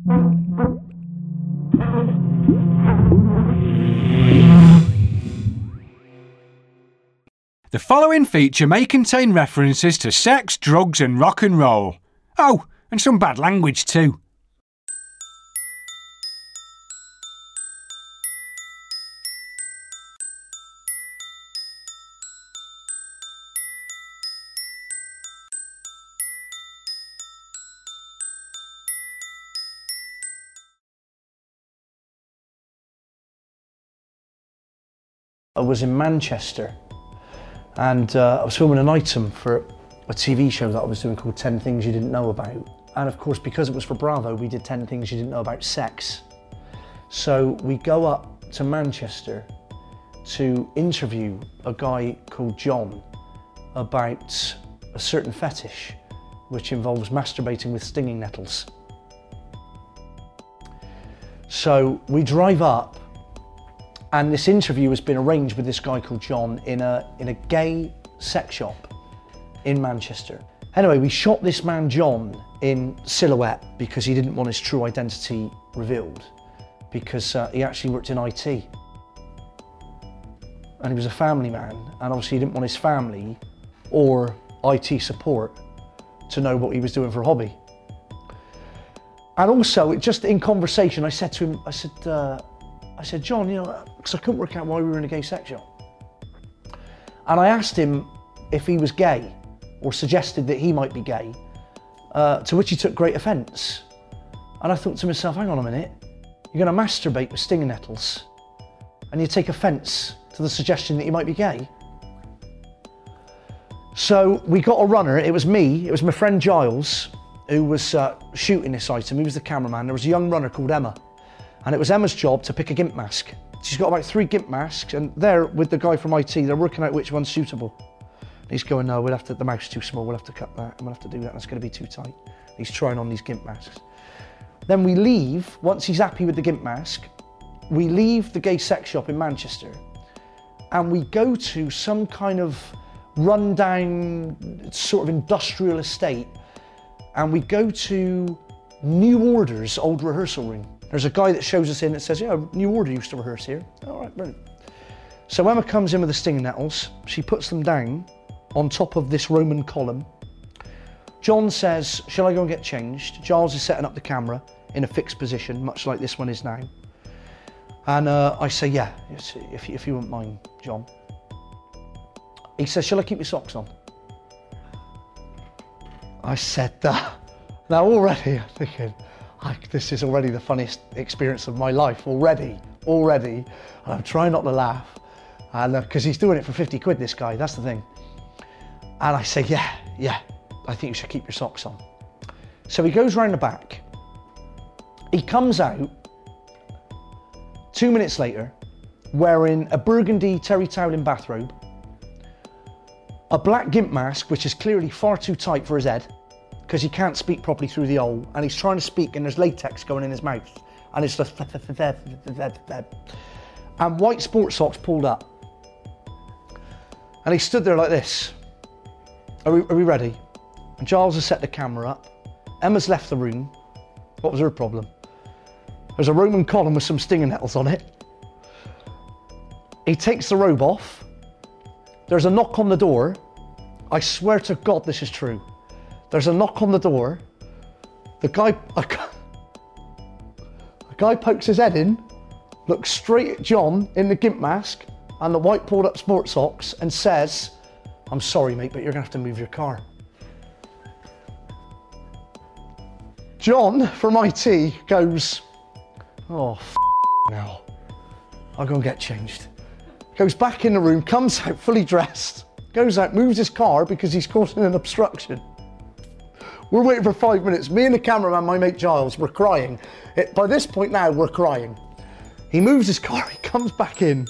The following feature may contain references to sex, drugs and rock and roll. Oh, and some bad language too. I was in Manchester and I was filming an item for a TV show that I was doing called 10 Things You Didn't Know About. And of course, because it was for Bravo, we did 10 Things You Didn't Know About Sex. So we go up to Manchester to interview a guy called John about a certain fetish which involves masturbating with stinging nettles. So we drive up, and this interview has been arranged with this guy called John in a gay sex shop in Manchester. Anyway, we shot this man John in silhouette because he didn't want his true identity revealed, because he actually worked in IT. And he was a family man, and obviously he didn't want his family or IT support to know what he was doing for a hobby. And also, just in conversation, I said to him, I said, John, you know, because I couldn't work out why we were in a gay sex shop. And I asked him if he was gay, or suggested that he might be gay, to which he took great offence. And I thought to myself, hang on a minute, you're going to masturbate with stinging nettles, and you take offence to the suggestion that you might be gay? So we got a runner, it was me, it was my friend Giles, who was shooting this item. He was the cameraman. There was a young runner called Emma, and it was Emma's job to pick a GIMP mask. She's got about 3 GIMP masks, and they're with the guy from IT, they're working out which one's suitable. And he's going, no, the mouse is too small, we'll have to cut that, and we'll have to do that, that's going to be too tight. And he's trying on these GIMP masks. Then we leave, once he's happy with the GIMP mask, we leave the gay sex shop in Manchester, and we go to some kind of rundown sort of industrial estate, and we go to New Order's old rehearsal room. There's a guy that shows us in that says, yeah, New Order used to rehearse here. All right, brilliant. So Emma comes in with the stinging nettles. She puts them down on top of this Roman column. John says, shall I go and get changed? Giles is setting up the camera in a fixed position, much like this one is now. And I say, yeah, if you wouldn't mind, John. He says, shall I keep your socks on? I said that. Now already I'm thinking, this is already the funniest experience of my life, already. And I'm trying not to laugh, and because he's doing it for 50 quid, this guy, that's the thing. And I say, yeah, I think you should keep your socks on. So he goes round the back. He comes out 2 minutes later, wearing a burgundy terry toweling bathrobe, a black GIMP mask, which is clearly far too tight for his head, because he can't speak properly through the hole, and he's trying to speak and there's latex going in his mouth, and it's just and white sports socks pulled up. And he stood there like this. Are we ready? And Giles has set the camera up. Emma's left the room. What was her problem? There's a Roman column with some stinging nettles on it. He takes the robe off. There's a knock on the door. I swear to God this is true. There's a knock on the door. A guy pokes his head in, looks straight at John in the GIMP mask and the white pulled up sports socks and says, I'm sorry mate, but you're gonna have to move your car. John from IT goes, oh, now, I'll go and get changed. Goes back in the room, comes out fully dressed, goes out, moves his car because he's causing an obstruction. We're waiting for 5 minutes. Me and the cameraman, my mate Giles, we're crying. By this point now, we're crying. He moves his car, he comes back in.